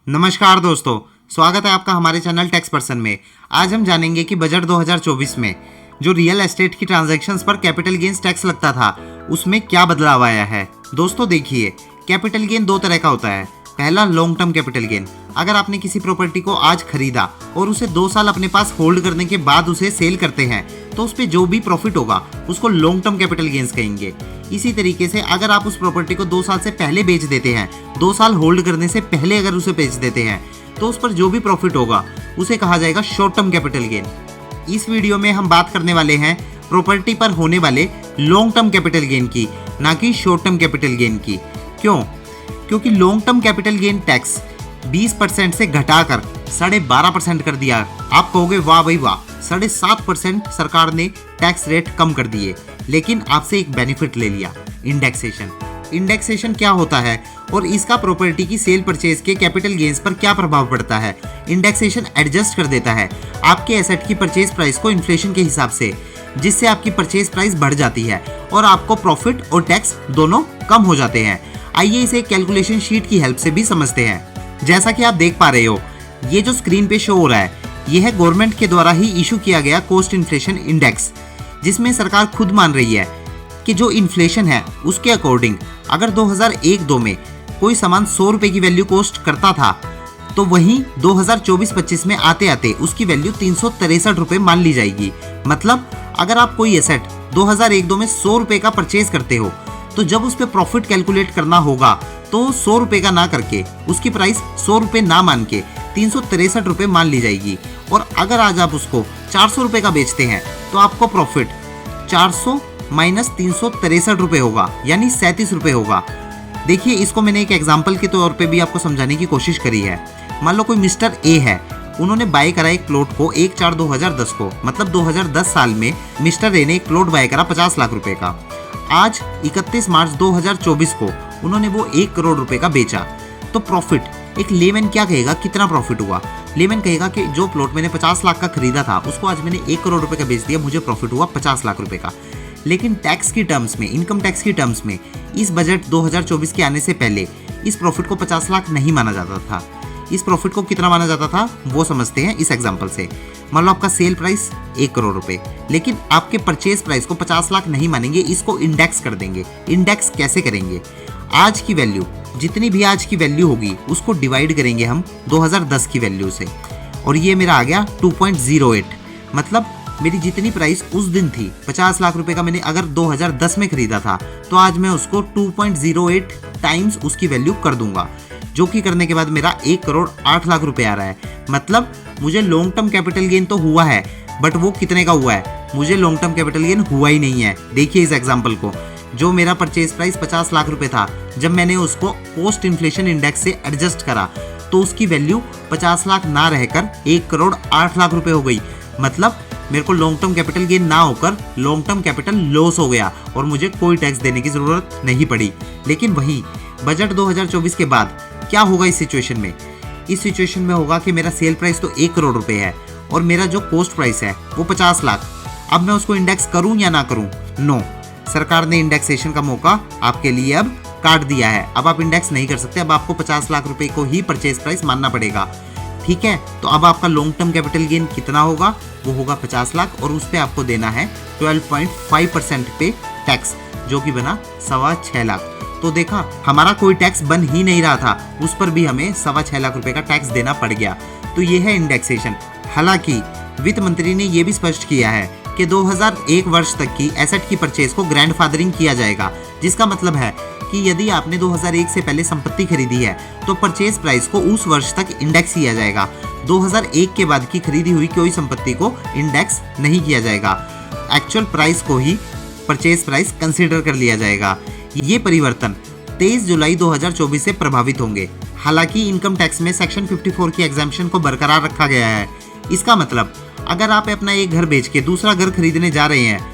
नमस्कार दोस्तों, स्वागत है आपका हमारे चैनल टैक्स पर्सन में। आज हम जानेंगे कि बजट 2024 में जो रियल एस्टेट की ट्रांजैक्शंस पर कैपिटल गेन्स टैक्स लगता था उसमें क्या बदलाव आया है। दोस्तों देखिए, कैपिटल गेन दो तरह का होता है। पहला लॉन्ग टर्म कैपिटल गेन। अगर आपने किसी प्रॉपर्टी को आज खरीदा और उसे 2 साल अपने पास होल्ड करने के बाद उसे सेल करते हैं तो उस पर जो भी प्रॉफिट होगा उसको लॉन्ग टर्म कैपिटल गेन्स कहेंगे। इसी तरीके से अगर आप उस प्रॉपर्टी को 2 साल से पहले बेच देते हैं, 2 साल होल्ड करने से पहले अगर उसे बेच देते हैं तो उस पर जो भी प्रॉफिट होगा उसे कहा जाएगा शॉर्ट टर्म कैपिटल गेन। इस वीडियो में हम बात करने वाले हैं प्रॉपर्टी पर होने वाले लॉन्ग टर्म कैपिटल गेन की, ना कि शॉर्ट टर्म कैपिटल गेन की। क्यों? क्योंकि long term capital gain tax 20% से घटाकर 12.5% कर दिया। आप कहोगे वाह भाई वाह, 7.5% सरकार ने टैक्स रेट कम कर दिए, लेकिन आपसे एक बेनिफिट ले लिया, इंडेक्सेशन। इंडेक्सेशन क्या होता है और इसका प्रॉपर्टी की सेल परचेज के कैपिटल गेन्स पर क्या प्रभाव पड़ता है? इंडेक्सेशन एडजस्ट कर देता है आपके एसेट की परचेज प्राइस को इन्फ्लेशन के हिसाब से, जिससे आपकी परचेज प्राइस बढ़ जाती है और आपको प्रॉफिट और टैक्स दोनों कम हो जाते हैं। आइए इसे कैलकुलेशन शीट की हेल्प से भी समझते हैं। जैसा कि आप देख पा रहे हो, ये जो स्क्रीन पे शो हो रहा है ये है गवर्नमेंट के द्वारा ही इशू किया गया कॉस्ट इन्फ्लेशन इंडेक्स, जिसमें सरकार खुद मान रही है कि जो इन्फ्लेशन है उसके अकॉर्डिंग अगर 2001-2 में कोई सामान 100 रुपये की वैल्यू कॉस्ट करता था तो वहीं 2024-25 में आते आते उसकी वैल्यू 363 रुपये मान ली जाएगी। मतलब अगर आप कोई एसेट 2001-2 में 100 रुपये का परचेज करते हो तो जब उस पर प्रॉफिट कैलकुलेट करना होगा तो 100 रुपये का ना करके उसकी प्राइस 100 रुपये ना मान के 363 रुपये मान ली जाएगी। और अगर आज आप उसको 400 रुपये का बेचते हैं तो आपको प्रॉफिट 400 माइनस 363 रुपये होगा, यानी 37 रुपये होगा। देखिए, इसको मैंने एक एग्जाम्पल के तौर पे भी आपको समझाने की कोशिश करी है। मान लो कोई मिस्टर ए है, उन्होंने बाय करा एक प्लॉट को 1/4/2010 को, मतलब 2010 साल में मिस्टर ए ने एक प्लॉट बाय करा 50 लाख रुपए का। आज 31 मार्च 2024 को उन्होंने वो 1 करोड़ रुपए का बेचा। तो प्रॉफिट एक लेमैन क्या कहेगा, कितना प्रॉफिट हुआ? लेमैन कहेगा कि जो प्लॉट मैंने 50 लाख का खरीदा था उसको आज मैंने 1 करोड़ रुपए का बेच दिया, मुझे प्रॉफिट हुआ 50 लाख रुपए का। लेकिन टैक्स की टर्म्स में, इनकम टैक्स की टर्म्स में इस बजट 2024 के आने से पहले इस प्रॉफिट को 50 लाख नहीं माना जाता था। इस प्रॉफिट को कितना माना जाता था वो समझते हैं इस एग्जांपल से। मान लो आपका सेल प्राइस 1 करोड़ रुपए, लेकिन आपके परचेज प्राइस को 50 लाख नहीं मानेंगे, इसको इंडेक्स कर देंगे। इंडेक्स कैसे करेंगे? आज की वैल्यू, जितनी भी आज की वैल्यू होगी उसको डिवाइड करेंगे हम 2010 की वैल्यू से, और ये मेरा आ गया 2.08। मतलब मेरी जितनी प्राइस उस दिन थी 50 लाख रुपए का, मैंने अगर 2010 में खरीदा था तो आज मैं उसको 2.08 टाइम्स उसकी वैल्यू कर दूंगा, जो कि करने के बाद मेरा 1 करोड़ 8 लाख रुपए आ रहा है। मतलब मुझे लॉन्ग टर्म कैपिटल गेन तो हुआ है, बट वो कितने का हुआ है? मुझे लॉन्ग टर्म कैपिटल गेन हुआ ही नहीं है। देखिए इस एग्जाम्पल को, जो मेरा परचेज प्राइस 50 लाख रुपए था, जब मैंने उसको पोस्ट इन्फ्लेशन इंडेक्स से एडजस्ट करा तो उसकी वैल्यू 50 लाख ना रहकर 1 करोड़ 8 लाख रुपए हो गई। मतलब मेरे को लॉन्ग टर्म कैपिटल गेन ना होकर लॉन्ग टर्म कैपिटल लॉस हो गया और मुझे कोई टैक्स देने की जरूरत नहीं पड़ी। लेकिन वही बजट 2024 के बाद क्या होगा इस सिचुएशन में? इस सिचुएशन में होगा कि मेरा सेल प्राइस तो 1 करोड़ रुपए है और मेरा जो कॉस्ट प्राइस है वो 50 लाख। अब मैं उसको इंडेक्स करूं या ना करूं? नो, सरकार ने इंडेक्सेशन का मौका आपके लिए अब काट दिया है। अब आप इंडेक्स नहीं कर सकते, अब आपको 50 लाख रुपए को ही परचेज प्राइस मानना पड़ेगा। ठीक है, तो अब आपका लॉन्ग टर्म कैपिटल गेन कितना होगा? वो होगा 50 लाख और उस पर आपको देना है 12.5% पे टैक्स, जो कि बना 6.25 लाख। तो देखा, हमारा कोई टैक्स बन ही नहीं रहा था, उस पर भी हमें 6.25 लाख रुपए का टैक्स देना पड़ गया। तो ये है इंडेक्सेशन। हालांकि वित्त मंत्री ने यह भी स्पष्ट किया है कि 2001 वर्ष तक की एसेट की परचेज को ग्रैंडफादरिंग किया जाएगा, जिसका मतलब है कि यदि आपने 2001 से पहले संपत्ति खरीदी है तो परचेज प्राइस को उस वर्ष तक इंडेक्स किया जाएगा। 2001 के बाद की खरीदी हुई कोई संपत्ति को इंडेक्स नहीं किया जाएगा, एक्चुअल प्राइस को ही परचेज प्राइस कंसीडर कर लिया जाएगा। ये परिवर्तन 23 जुलाई 2024 से प्रभावित होंगे। हालांकि इनकम टैक्स में सेक्शन 54 की एग्जाम्पशन को बरकरार रखा गया है। इसका मतलब अगर आप अपना एक घर बेच के दूसरा घर खरीदने जा रहे हैं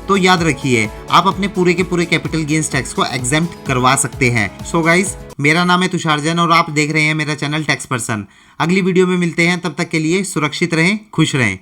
तो याद रखिए आप अपने पूरे के पूरे कैपिटल गेन्स टैक्स को एग्जेम्प्ट करवा सकते हैं। सो गाइज, मेरा नाम है तुषार जैन और आप देख रहे हैं मेरा चैनल टैक्स पर्सन। अगली वीडियो में मिलते हैं, तब तक के लिए सुरक्षित रहें, खुश रहें।